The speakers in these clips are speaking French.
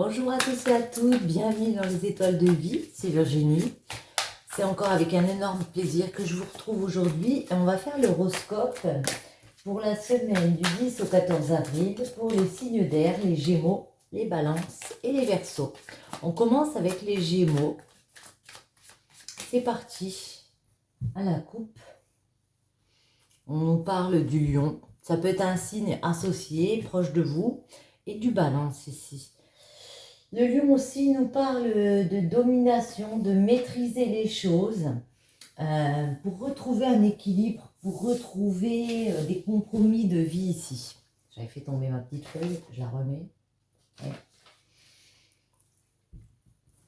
Bonjour à tous et à toutes, bienvenue dans les étoiles de vie, c'est Virginie. C'est encore avec un énorme plaisir que je vous retrouve aujourd'hui et on va faire l'horoscope pour la semaine du 10 au 14 avril pour les signes d'air, les Gémeaux, les Balances et les Verseaux. On commence avec les Gémeaux. C'est parti, à la coupe. On nous parle du Lion, ça peut être un signe associé, proche de vous, et du Balance ici. Le Lion aussi nous parle de domination, de maîtriser les choses, pour retrouver un équilibre, pour retrouver des compromis de vie ici. J'avais fait tomber ma petite feuille, je la remets.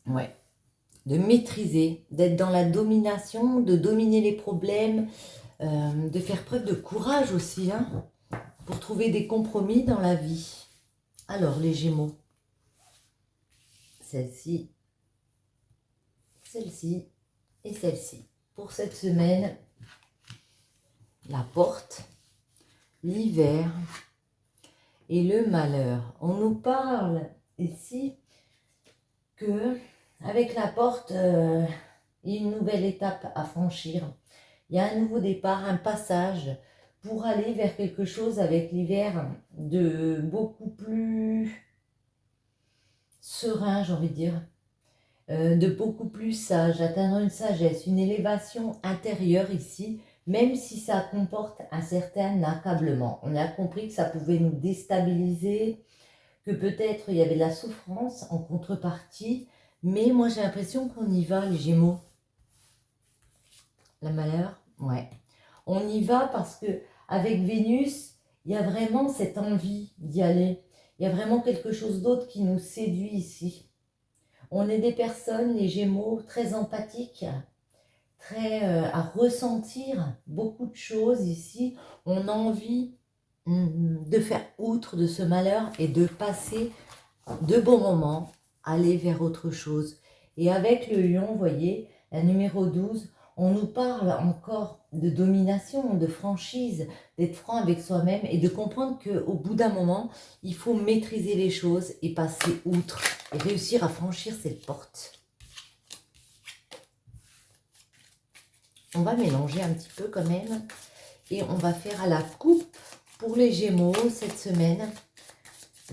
Ouais. De maîtriser, d'être dans la domination, de dominer les problèmes, de faire preuve de courage aussi, hein, pour trouver des compromis dans la vie. Alors, les Gémeaux. Celle-ci, celle-ci et celle-ci. Pour cette semaine, la porte, l'hiver et le malheur. On nous parle ici que avec la porte, il y a une nouvelle étape à franchir. Il y a un nouveau départ, un passage pour aller vers quelque chose avec l'hiver de beaucoup plus serein, j'ai envie de dire. De beaucoup plus sage, atteindre une sagesse, une élévation intérieure ici, même si ça comporte un certain accablement. On a compris que ça pouvait nous déstabiliser, que peut-être il y avait de la souffrance en contrepartie, mais moi j'ai l'impression qu'on y va, les Gémeaux. Le malheur, ouais. On y va parce que avec Vénus, il y a vraiment cette envie d'y aller. Il y a vraiment quelque chose d'autre qui nous séduit ici. On est des personnes, les Gémeaux, très empathiques, très à ressentir beaucoup de choses ici. On a envie de faire outre de ce malheur et de passer de bons moments, aller vers autre chose. Et avec le Lion, vous voyez, la numéro 12, on nous parle encore de domination, de franchise, d'être franc avec soi-même et de comprendre qu'au bout d'un moment, il faut maîtriser les choses et passer outre et réussir à franchir cette porte. On va mélanger un petit peu quand même et on va faire à la coupe pour les Gémeaux cette semaine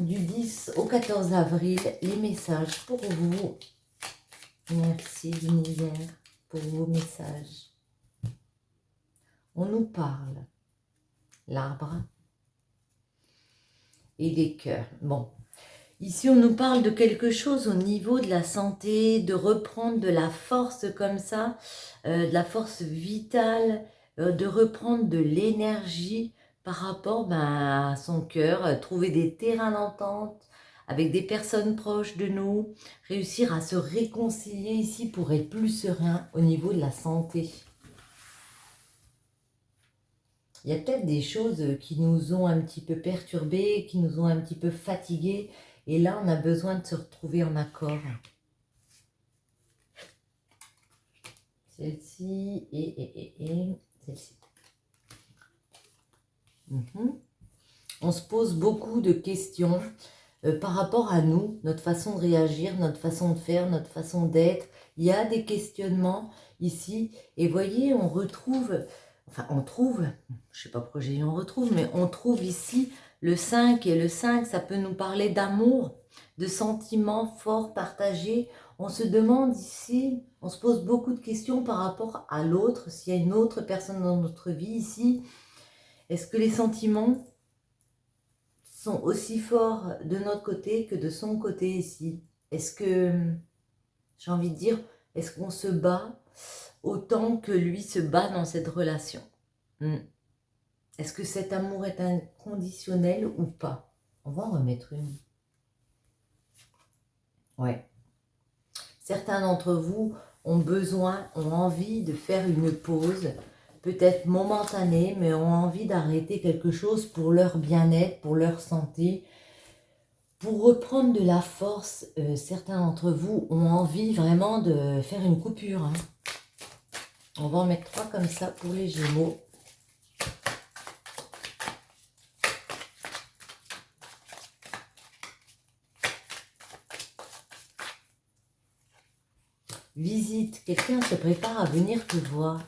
du 10 au 14 avril les messages pour vous. Merci l'univers pour vos messages. On nous parle l'arbre et les cœurs. Bon, ici on nous parle de quelque chose au niveau de la santé, de reprendre de la force comme ça, de la force vitale, de reprendre de l'énergie par rapport à son cœur, trouver des terrains d'entente avec des personnes proches de nous, réussir à se réconcilier ici pour être plus serein au niveau de la santé. Il y a peut-être des choses qui nous ont un petit peu perturbés, qui nous ont un petit peu fatigués, et là on a besoin de se retrouver en accord. Celle-ci et celle-ci. On se pose beaucoup de questions par rapport à nous, notre façon de réagir, notre façon de faire, notre façon d'être. Il y a des questionnements ici. Et voyez, on retrouve, enfin on trouve, je ne sais pas pourquoi j'ai dit on retrouve, mais on trouve ici le 5. Et le 5, ça peut nous parler d'amour, de sentiments forts partagés. On se demande ici, on se pose beaucoup de questions par rapport à l'autre, s'il y a une autre personne dans notre vie ici. Est-ce que les sentiments sont aussi forts de notre côté que de son côté ici? Est-ce que, j'ai envie de dire, est-ce qu'on se bat autant que lui se bat dans cette relation? Est-ce que cet amour est inconditionnel ou pas? On va en remettre une. Ouais. Certains d'entre vous ont besoin, ont envie de faire une pause, peut-être momentanée, mais ont envie d'arrêter quelque chose pour leur bien-être, pour leur santé, pour reprendre de la force. Certains d'entre vous ont envie vraiment de faire une coupure. Hein. On va en mettre 3 comme ça pour les Gémeaux. visite. Quelqu'un se prépare à venir te voir.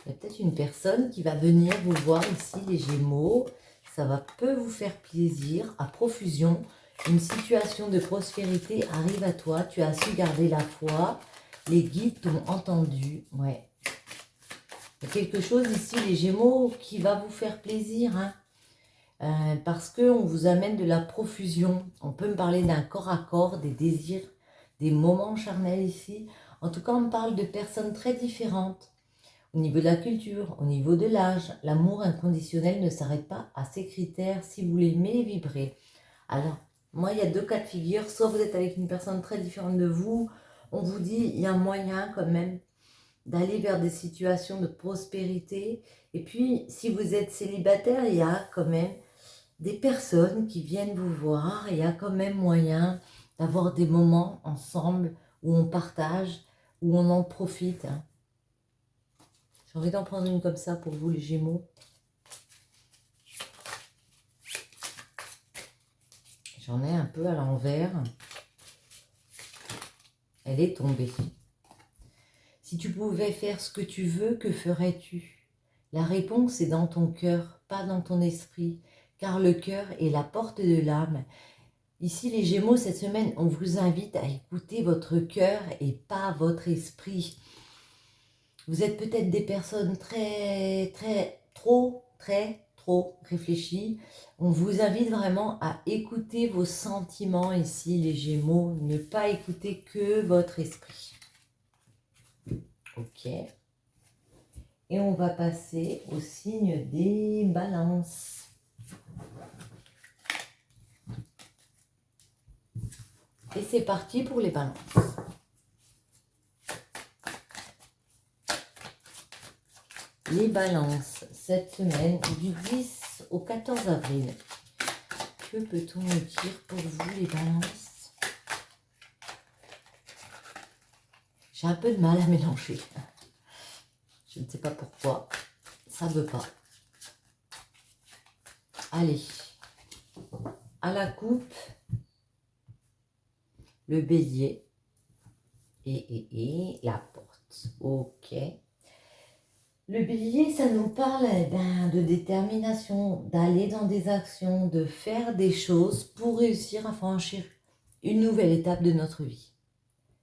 Il y a peut-être une personne qui va venir vous voir ici, les Gémeaux. Ça peut vous faire plaisir, à profusion. Une situation de prospérité arrive à toi. Tu as su garder la foi. Les guides t'ont entendu. Ouais. Il y a quelque chose ici, les Gémeaux, qui va vous faire plaisir. Hein. Parce qu'on vous amène de la profusion. On peut me parler d'un corps à corps, des désirs, des moments charnels ici. En tout cas, on me parle de personnes très différentes. Au niveau de la culture, au niveau de l'âge, l'amour inconditionnel ne s'arrête pas à ces critères si vous l'aimez vibrer. Alors, moi, il y a deux cas de figure. Soit vous êtes avec une personne très différente de vous, on vous dit il y a un moyen quand même d'aller vers des situations de prospérité. Et puis, si vous êtes célibataire, il y a quand même des personnes qui viennent vous voir. Il y a quand même moyen d'avoir des moments ensemble où on partage, où on en profite. Hein. J'ai envie d'en prendre une comme ça pour vous, les Gémeaux. J'en ai un peu à l'envers. Elle est tombée. Si tu pouvais faire ce que tu veux, que ferais-tu? La réponse est dans ton cœur, pas dans ton esprit, car le cœur est la porte de l'âme. Ici, les Gémeaux, cette semaine, on vous invite à écouter votre cœur et pas votre esprit. Vous êtes peut-être des personnes trop réfléchies. On vous invite vraiment à écouter vos sentiments ici, les Gémeaux. Ne pas écouter que votre esprit. Ok. Et on va passer au signe des balances. Et c'est parti pour les balances. Les balances, cette semaine, du 10 au 14 avril. Que peut-on me dire pour vous, les balances? J'ai un peu de mal à mélanger. Je ne sais pas pourquoi. Ça ne veut pas. Allez. À la coupe, le bélier et la porte. Ok. Le bélier, ça nous parle de détermination, d'aller dans des actions, de faire des choses pour réussir à franchir une nouvelle étape de notre vie.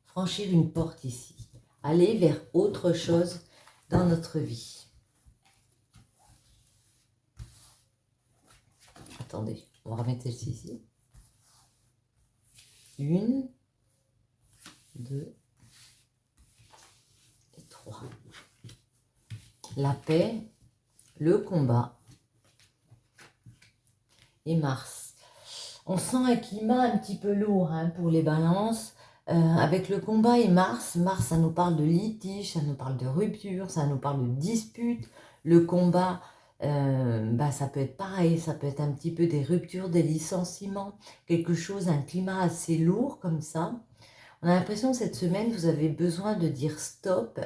Franchir une porte ici. Aller vers autre chose dans notre vie. Attendez, on va remettre celle-ci ici. 1, 2 et 3. La paix, le combat et Mars. On sent un climat un petit peu lourd pour les balances. Avec le combat et Mars, ça nous parle de litige, ça nous parle de rupture, ça nous parle de dispute. Le combat, ça peut être pareil, ça peut être un petit peu des ruptures, des licenciements, quelque chose, un climat assez lourd comme ça. On a l'impression que cette semaine, vous avez besoin de dire stop,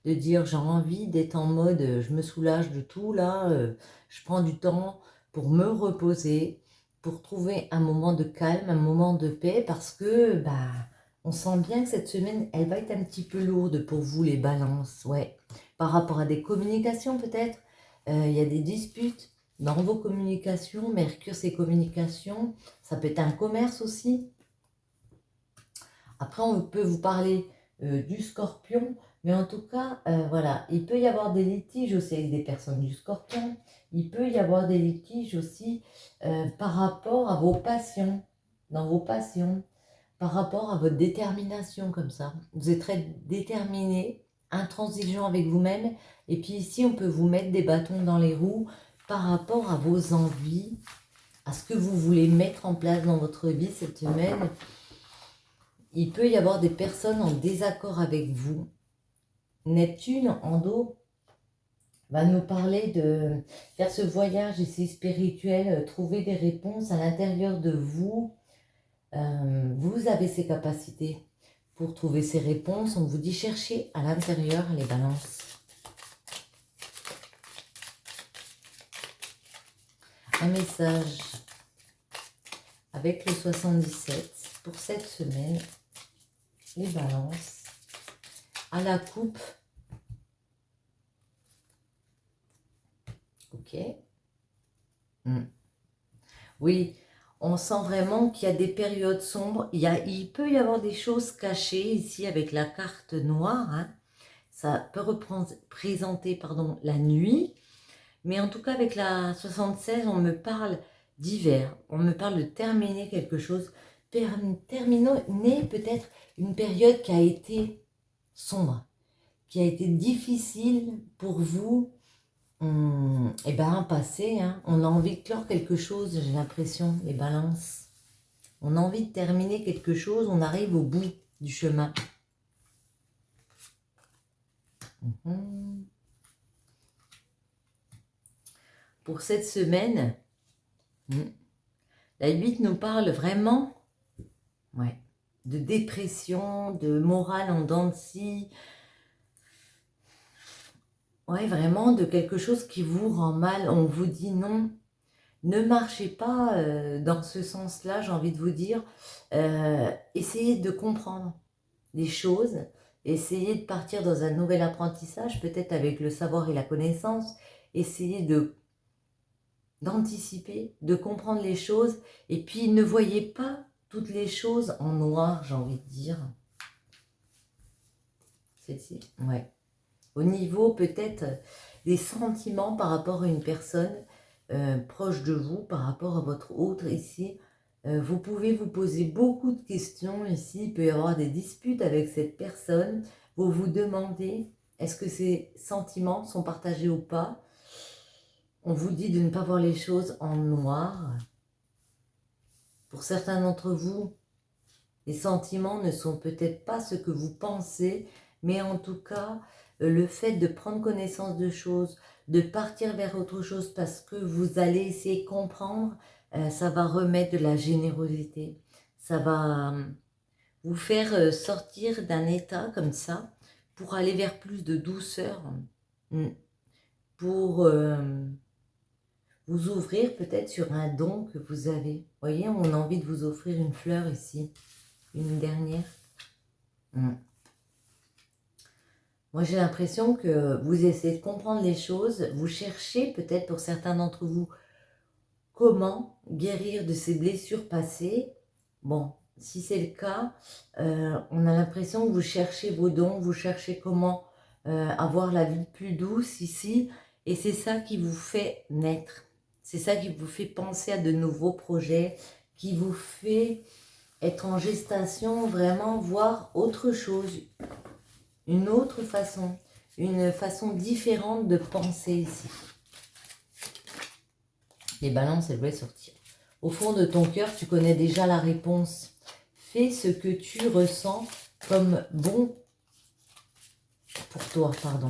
de dire j'ai envie d'être en mode je me soulage de tout là, je prends du temps pour me reposer, pour trouver un moment de calme, un moment de paix, parce que on sent bien que cette semaine, elle va être un petit peu lourde pour vous, les balances, ouais. Par rapport à des communications peut-être, il y a des disputes dans vos communications. Mercure, c'est communication, ça peut être un commerce aussi. Après, on peut vous parler du Scorpion, mais en tout cas, voilà, il peut y avoir des litiges aussi avec des personnes du Scorpion. Il peut y avoir des litiges aussi par rapport à vos passions, dans vos passions, par rapport à votre détermination comme ça. Vous êtes très déterminé, intransigeant avec vous-même. Et puis ici, on peut vous mettre des bâtons dans les roues par rapport à vos envies, à ce que vous voulez mettre en place dans votre vie cette semaine. Il peut y avoir des personnes en désaccord avec vous. Neptune en dos va nous parler de faire ce voyage ici spirituel, trouver des réponses à l'intérieur de vous. Vous avez ces capacités pour trouver ces réponses. On vous dit chercher à l'intérieur les balances. Un message avec le 77 pour cette semaine. Les balances. à la coupe. Ok. Oui, on sent vraiment qu'il y a des périodes sombres. Il peut y avoir des choses cachées ici avec la carte noire. Hein. Ça peut représenter pardon, la nuit. Mais en tout cas, avec la 76, on me parle d'hiver. On me parle de terminer quelque chose. Terminer peut-être une période qui a été sombre, qui a été difficile pour vous. Eh ben, passé, hein. On a envie de clore quelque chose, j'ai l'impression, les balances. On a envie de terminer quelque chose, on arrive au bout du chemin. Pour cette semaine, la 8 nous parle vraiment de dépression, de morale en dents de scie. Ouais, vraiment de quelque chose qui vous rend mal. On vous dit non, ne marchez pas dans ce sens-là, j'ai envie de vous dire. Essayez de comprendre les choses, essayez de partir dans un nouvel apprentissage, peut-être avec le savoir et la connaissance. Essayez d'anticiper, de comprendre les choses, et puis ne voyez pas toutes les choses en noir, j'ai envie de dire. Ouais. Au niveau peut-être des sentiments par rapport à une personne proche de vous, par rapport à votre autre ici, vous pouvez vous poser beaucoup de questions ici, il peut y avoir des disputes avec cette personne, vous vous demandez est-ce que ces sentiments sont partagés ou pas. On vous dit de ne pas voir les choses en noir. Pour certains d'entre vous, les sentiments ne sont peut-être pas ce que vous pensez, mais en tout cas, le fait de prendre connaissance de choses, de partir vers autre chose parce que vous allez essayer de comprendre, ça va remettre de la générosité. Ça va vous faire sortir d'un état comme ça pour aller vers plus de douceur, pour vous ouvrir peut-être sur un don que vous avez. Vous voyez, on a envie de vous offrir une fleur ici, une dernière. Moi, j'ai l'impression que vous essayez de comprendre les choses, vous cherchez peut-être pour certains d'entre vous comment guérir de ces blessures passées. Bon, si c'est le cas, on a l'impression que vous cherchez vos dons, vous cherchez comment avoir la vie plus douce ici, et c'est ça qui vous fait naître. C'est ça qui vous fait penser à de nouveaux projets, qui vous fait être en gestation, vraiment voir autre chose, une autre façon, une façon différente de penser ici. Les balances, elles voulaient sortir. Au fond de ton cœur, tu connais déjà la réponse. Fais ce que tu ressens comme bon pour toi, pardon.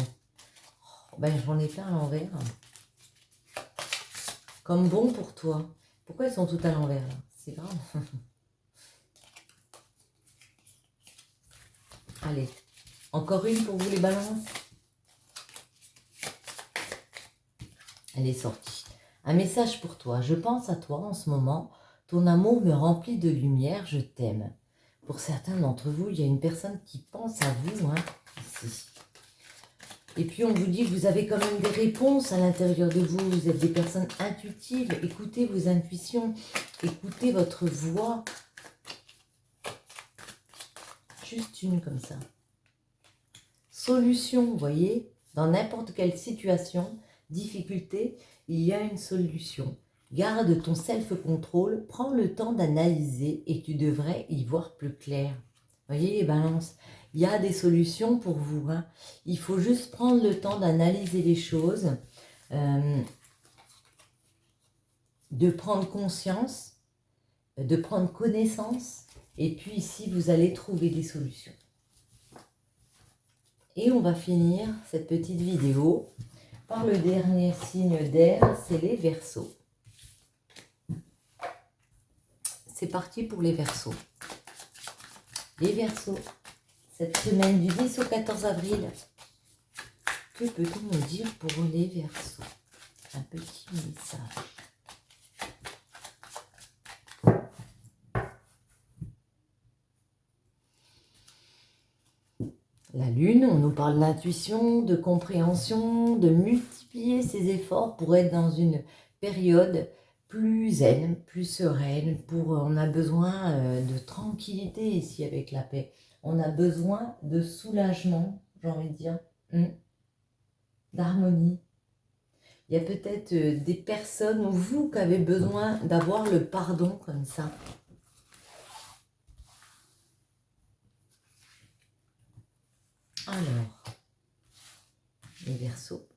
Ben, j'en ai plein à l'envers. Comme bon pour toi. Pourquoi elles sont toutes à l'envers là? C'est grave. Allez, encore une pour vous les balances. Elle est sortie. Un message pour toi. Je pense à toi en ce moment. Ton amour me remplit de lumière. Je t'aime. Pour certains d'entre vous, il y a une personne qui pense à vous, hein, ici. Et puis on vous dit que vous avez quand même des réponses à l'intérieur de vous. Vous êtes des personnes intuitives. Écoutez vos intuitions. Écoutez votre voix. Juste une comme ça. Solution, vous voyez, dans n'importe quelle situation, difficulté, il y a une solution. Garde ton self-control, prends le temps d'analyser et tu devrais y voir plus clair. Vous voyez les balances, il y a des solutions pour vous. Hein. Il faut juste prendre le temps d'analyser les choses, de prendre conscience, de prendre connaissance. Et puis ici, vous allez trouver des solutions. Et on va finir cette petite vidéo par le dernier signe d'air, c'est les Verseaux. C'est parti pour les Verseaux. Les Verseaux, cette semaine du 10 au 14 avril, que peut-on nous dire pour les Verseaux? Un petit message. La Lune, on nous parle d'intuition, de compréhension, de multiplier ses efforts pour être dans une période plus zen, plus sereine. On a besoin de tranquillité ici avec la paix. On a besoin de soulagement, j'ai envie de dire, d'harmonie. Il y a peut-être des personnes ou vous qui avez besoin d'avoir le pardon comme ça. Alors, les Verseaux.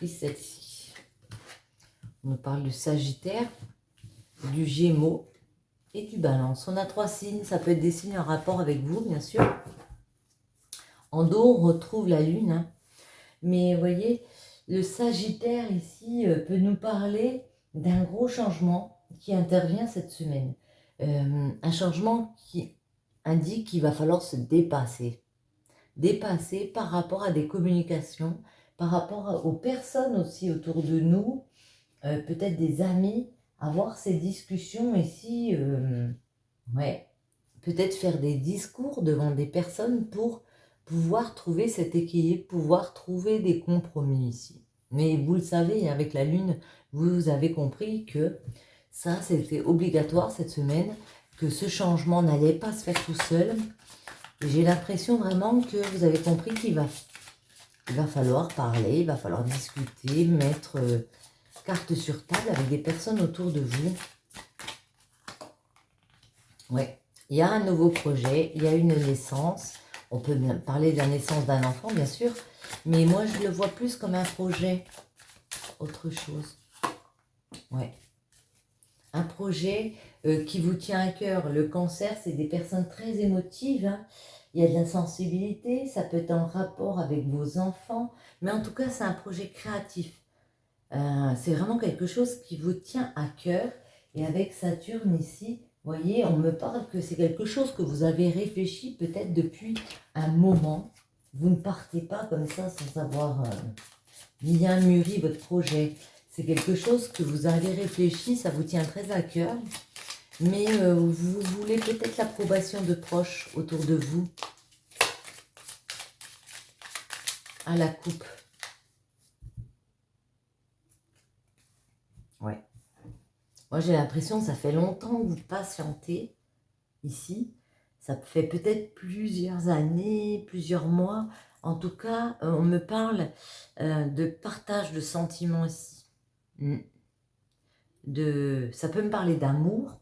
Et celle-ci. On nous parle du Sagittaire, du Gémeaux et du Balance. On a 3 signes, ça peut être des signes en rapport avec vous, bien sûr. En dos, on retrouve la Lune. Hein. Mais vous voyez, le Sagittaire ici peut nous parler d'un gros changement qui intervient cette semaine. Un changement qui indique qu'il va falloir se dépasser. Dépasser par rapport à des communications, par rapport aux personnes aussi autour de nous, peut-être des amis, avoir ces discussions ici, ouais, peut-être faire des discours devant des personnes pour pouvoir trouver cet équilibre, pouvoir trouver des compromis ici. Mais vous le savez, avec la Lune, vous avez compris que ça, c'était obligatoire cette semaine, que ce changement n'allait pas se faire tout seul. J'ai l'impression vraiment que vous avez compris qu'il va falloir parler, il va falloir discuter, mettre carte sur table avec des personnes autour de vous. Ouais, il y a un nouveau projet, il y a une naissance. On peut bien parler de la naissance d'un enfant, bien sûr, mais moi, je le vois plus comme un projet, autre chose. Ouais. Un projet qui vous tient à cœur. Le Cancer, c'est des personnes très émotives. Hein. Il y a de la sensibilité, ça peut être en rapport avec vos enfants, mais en tout cas, c'est un projet créatif. C'est vraiment quelque chose qui vous tient à cœur. Et avec Saturne ici, vous voyez, on me parle que c'est quelque chose que vous avez réfléchi peut-être depuis un moment. Vous ne partez pas comme ça sans avoir bien mûri votre projet. C'est quelque chose que vous avez réfléchi, ça vous tient très à cœur. Mais vous voulez peut-être l'approbation de proches autour de vous. À la coupe. Ouais. Moi, j'ai l'impression que ça fait longtemps que vous patientez ici. Ça fait peut-être plusieurs années, plusieurs mois. En tout cas, on me parle de partage de sentiments ici. Ça peut me parler d'amour,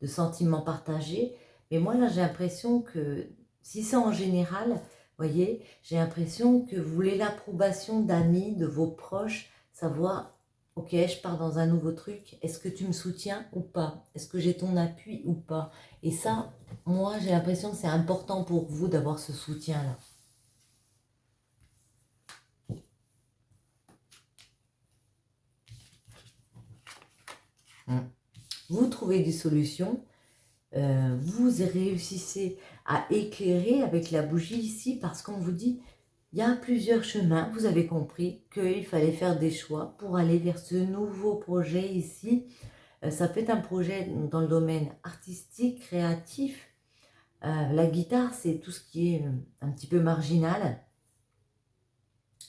de sentiments partagés. Mais moi, là, j'ai l'impression que, si c'est en général, vous voyez, j'ai l'impression que vous voulez l'approbation d'amis, de vos proches, savoir... Ok, je pars dans un nouveau truc. Est-ce que tu me soutiens ou pas? Est-ce que j'ai ton appui ou pas? Et ça, moi, j'ai l'impression que c'est important pour vous d'avoir ce soutien-là. Vous trouvez des solutions. Vous réussissez à éclairer avec la bougie ici parce qu'on vous dit... Il y a plusieurs chemins, vous avez compris qu'il fallait faire des choix pour aller vers ce nouveau projet ici. Ça peut être un projet dans le domaine artistique, créatif. La guitare, c'est tout ce qui est un petit peu marginal.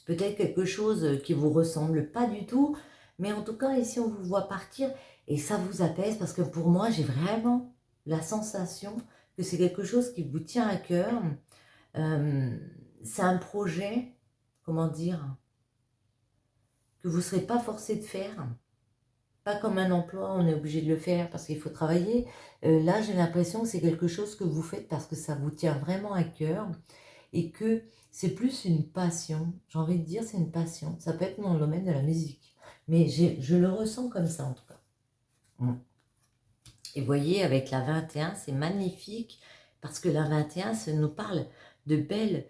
Peut-être quelque chose qui vous ressemble pas du tout. Mais en tout cas, ici, on vous voit partir et ça vous apaise parce que pour moi, j'ai vraiment la sensation que c'est quelque chose qui vous tient à cœur. C'est un projet, comment dire, que vous ne serez pas forcé de faire. Pas comme un emploi, on est obligé de le faire parce qu'il faut travailler. Là, j'ai l'impression que c'est quelque chose que vous faites parce que ça vous tient vraiment à cœur et que c'est plus une passion. J'ai envie de dire, c'est une passion. Ça peut être dans le domaine de la musique. Mais je le ressens comme ça, en tout cas. Et vous voyez, avec la 21, c'est magnifique parce que la 21, ça nous parle de belles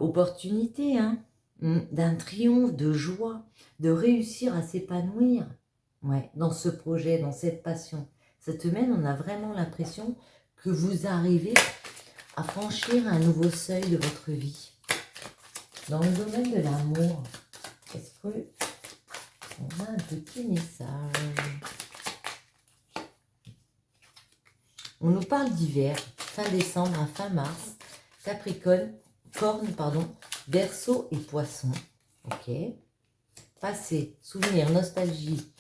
opportunités, hein, d'un triomphe, de joie, de réussir à s'épanouir dans ce projet, dans cette passion. Cette semaine, on a vraiment l'impression que vous arrivez à franchir un nouveau seuil de votre vie. Dans le domaine de l'amour, est-ce qu'on a un petit message? On nous parle d'hiver, fin décembre à fin mars, Capricorne, corne, pardon, Verseau et Poisson. Ok. Passé, souvenir, nostalgie.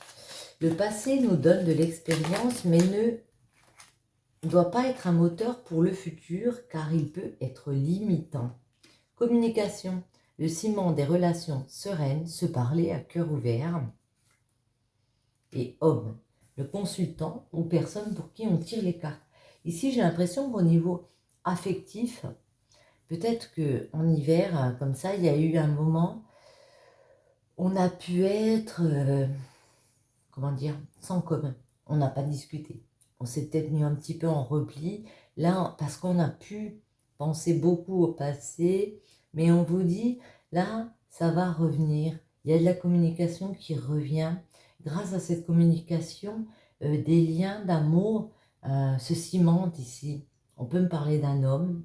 Le passé nous donne de l'expérience, mais ne doit pas être un moteur pour le futur, car il peut être limitant. Communication, le ciment des relations sereines, se parler à cœur ouvert. Et homme, le consultant ou personne pour qui on tire les cartes. Ici, j'ai l'impression qu'au niveau affectif, peut-être qu'en hiver, comme ça, il y a eu un moment, on a pu être, comment dire, sans commun. On n'a pas discuté. On s'est peut-être mis un petit peu en repli. Là, parce qu'on a pu penser beaucoup au passé, mais on vous dit, là, ça va revenir. Il y a de la communication qui revient. Grâce à cette communication, des liens d'amour se cimentent ici. On peut me parler d'un homme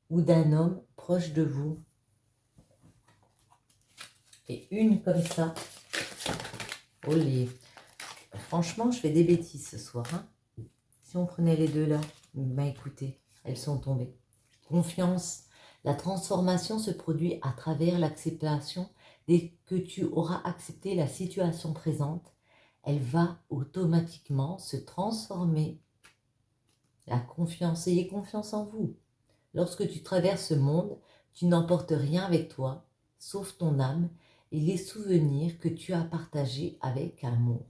ou d'un homme proche de vous. Et une comme ça. Olé. Franchement, je fais des bêtises ce soir. Hein. Si on prenait les deux là, ben écoutez, elles sont tombées. Confiance. La transformation se produit à travers l'acceptation. Dès que tu auras accepté la situation présente, elle va automatiquement se transformer. La confiance, ayez confiance en vous. Lorsque tu traverses ce monde, tu n'emportes rien avec toi, sauf ton âme et les souvenirs que tu as partagés avec amour.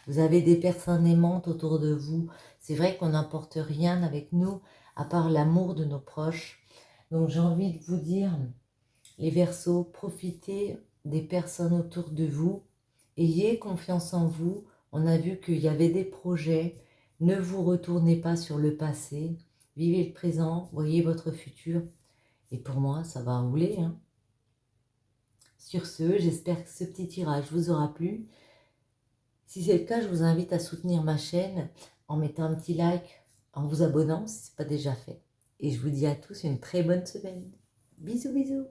Vous avez des personnes aimantes autour de vous. C'est vrai qu'on n'emporte rien avec nous, à part l'amour de nos proches. Donc j'ai envie de vous dire, les Verseaux, profitez des personnes autour de vous. Ayez confiance en vous. On a vu qu'il y avait des projets. Ne vous retournez pas sur le passé. Vivez le présent, voyez votre futur. Et pour moi, ça va rouler. Hein. Sur ce, j'espère que ce petit tirage vous aura plu. Si c'est le cas, je vous invite à soutenir ma chaîne en mettant un petit like, en vous abonnant si ce n'est pas déjà fait. Et je vous dis à tous une très bonne semaine. Bisous, bisous.